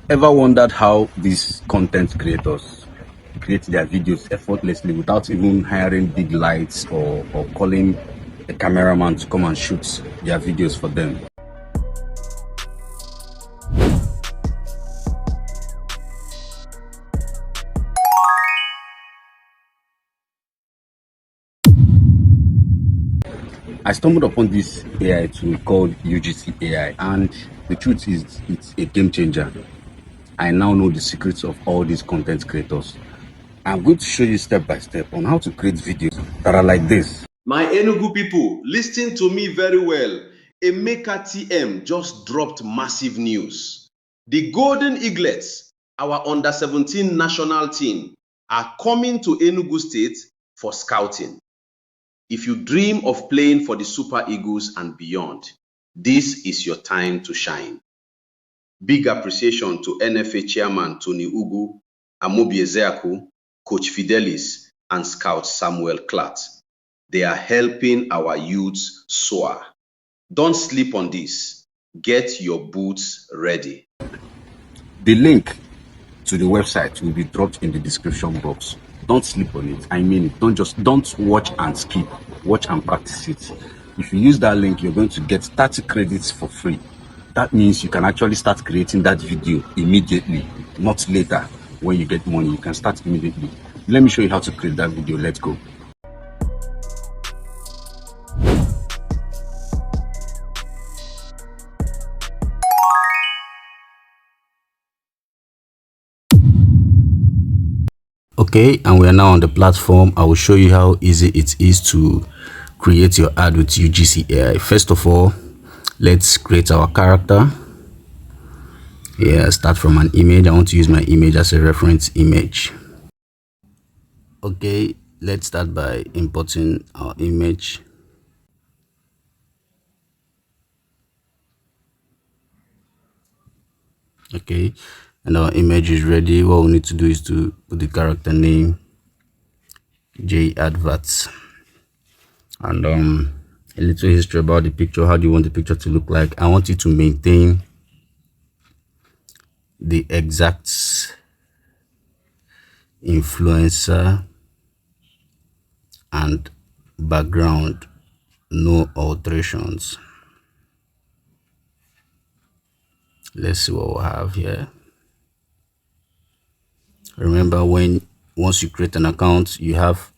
Ever wondered how these content creators create their videos effortlessly without even hiring big lights or calling a cameraman to come and shoot their videos for them? I stumbled upon this AI tool called UGC AI, and the truth is it's a game changer. I now know the secrets of all these content creators. I'm going to show you step by step on how to create videos that are like this. My Enugu people, listen to me very well. Emeka TM just dropped massive news. The Golden Eaglets, our under-17 national team, are coming to Enugu State for scouting. If you dream of playing for the Super Eagles and beyond, this is your time to shine. Big appreciation to NFA Chairman Tony Ugu, Amobi Ezeaku, Coach Fidelis, and Scout Samuel Klatt. They are helping our youths soar. Don't sleep on this. Get your boots ready. The link to the website will be dropped in the description box. Don't sleep on it. I mean, don't watch and skip. Watch and practice it. If you use that link, you're going to get 30 credits for free. That means you can actually start creating that video immediately, not later. When you get money, you can start immediately. Let me show you how to create that video. Let's go. Okay, and we are now on the platform. I will show you how easy it is to create your ad with UGC AI. First of all, let's create our character. Yeah, start from an image. I want to use my image as a reference image. Okay, let's start by importing our image. Okay, and our image is ready. What we need to do is to put the character name J Adverts, and a little history about the picture. How do you want the picture to look like? I want you to maintain the exact influencer and background, no alterations. Let's see what we have here. Remember, once you create an account, you have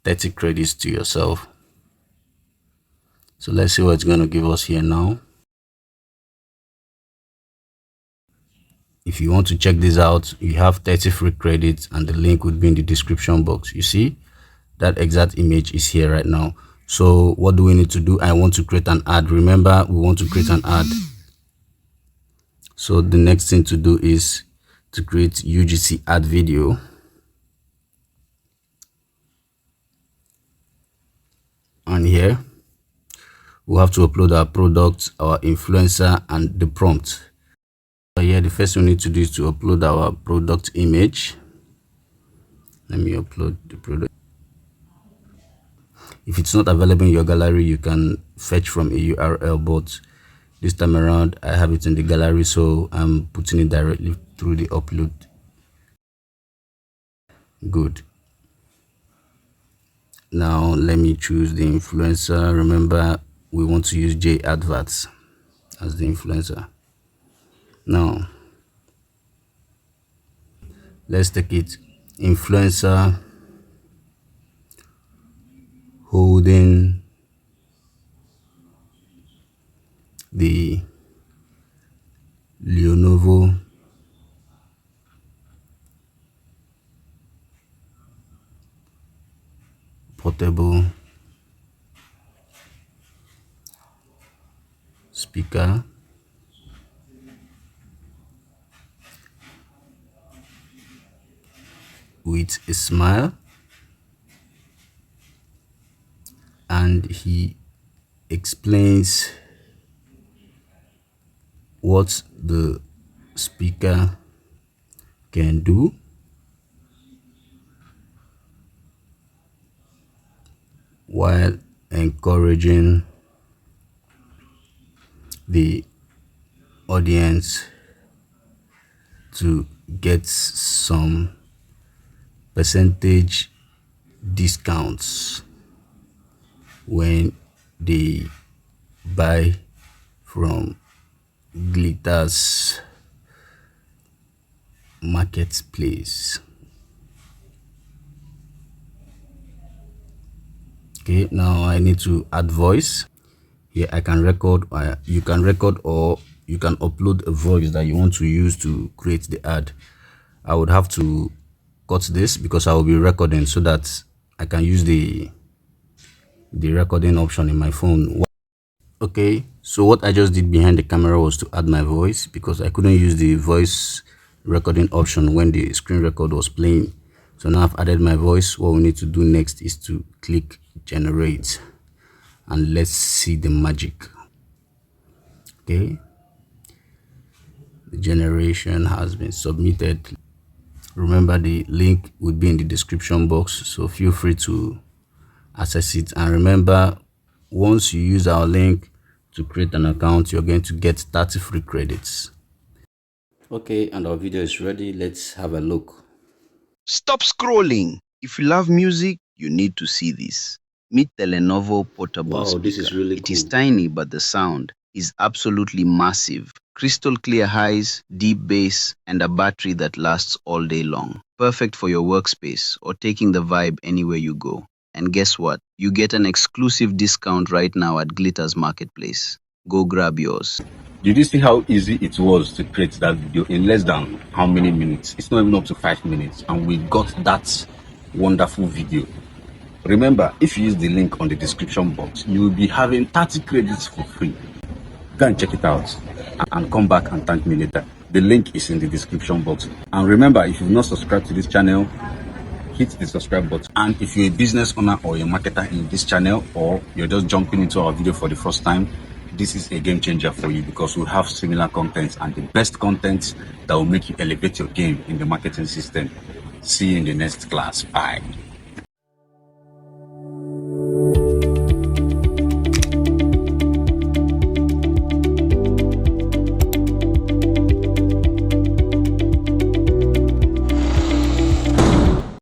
30 credits to yourself. So let's see what it's going to give us here now. If you want to check this out, you have 30 free credits, and the link would be in the description box. You see, that exact image is here right now. So what do we need to do? I want to create an ad. Remember, we want to create an ad. So the next thing to do is to create UGC ad video. And here we'll have to upload our product, our influencer, and the prompt. So here the first thing we need to do is to upload our product image. Let me upload the product. If it's not available in your gallery, you can fetch from a URL, but this time around I have it in the gallery, so I'm putting it directly through the upload. Good. Now let me choose the influencer. Remember, we want to use J Adverts as the influencer. Now let's take it, influencer holding the Lenovo portable speaker with a smile, and he explains what the speaker can do while encouraging the audience to get some percentage discounts when they buy from Glittarz marketplace. Okay, now I need to add voice. Here I can record, you can record, or you can upload a voice that you want to use to create the ad. I would have to cut this because I will be recording, so that I can use the recording option in my phone. Okay, so what I just did behind the camera was to add my voice because I couldn't use the voice recording option when the screen record was playing. So now I've added my voice. What we need to do next is to click generate, and let's see the magic. Okay, the generation has been submitted. Remember, the link would be in the description box, so feel free to access it. And remember, once you use our link to create an account, you're going to get 30 free credits. Okay, and our video is ready. Let's have a look. Stop scrolling. If you love music, you need to see this. Meet the Lenovo portable Wow, speaker. this is really It cool. is tiny, but the sound is absolutely massive. Crystal clear highs, deep bass, and a battery that lasts all day long. Perfect for your workspace or taking the vibe anywhere you go. And guess what? You get an exclusive discount right now at Glittarz Marketplace. Go grab yours. Did you see how easy it was to create that video in less than how many minutes? It's not even up to 5 minutes, and we got that wonderful video. Remember, if you use the link on the description box, you will be having 30 credits for free. Go and check it out and come back and thank me later. The link is in the description box. And remember, if you've not subscribed to this channel, hit the subscribe button. And if you're a business owner or a marketer in this channel, or you're just jumping into our video for the first time, this is a game changer for you, because we'll have similar content and the best content that will make you elevate your game in the marketing system. See you in the next class. Bye.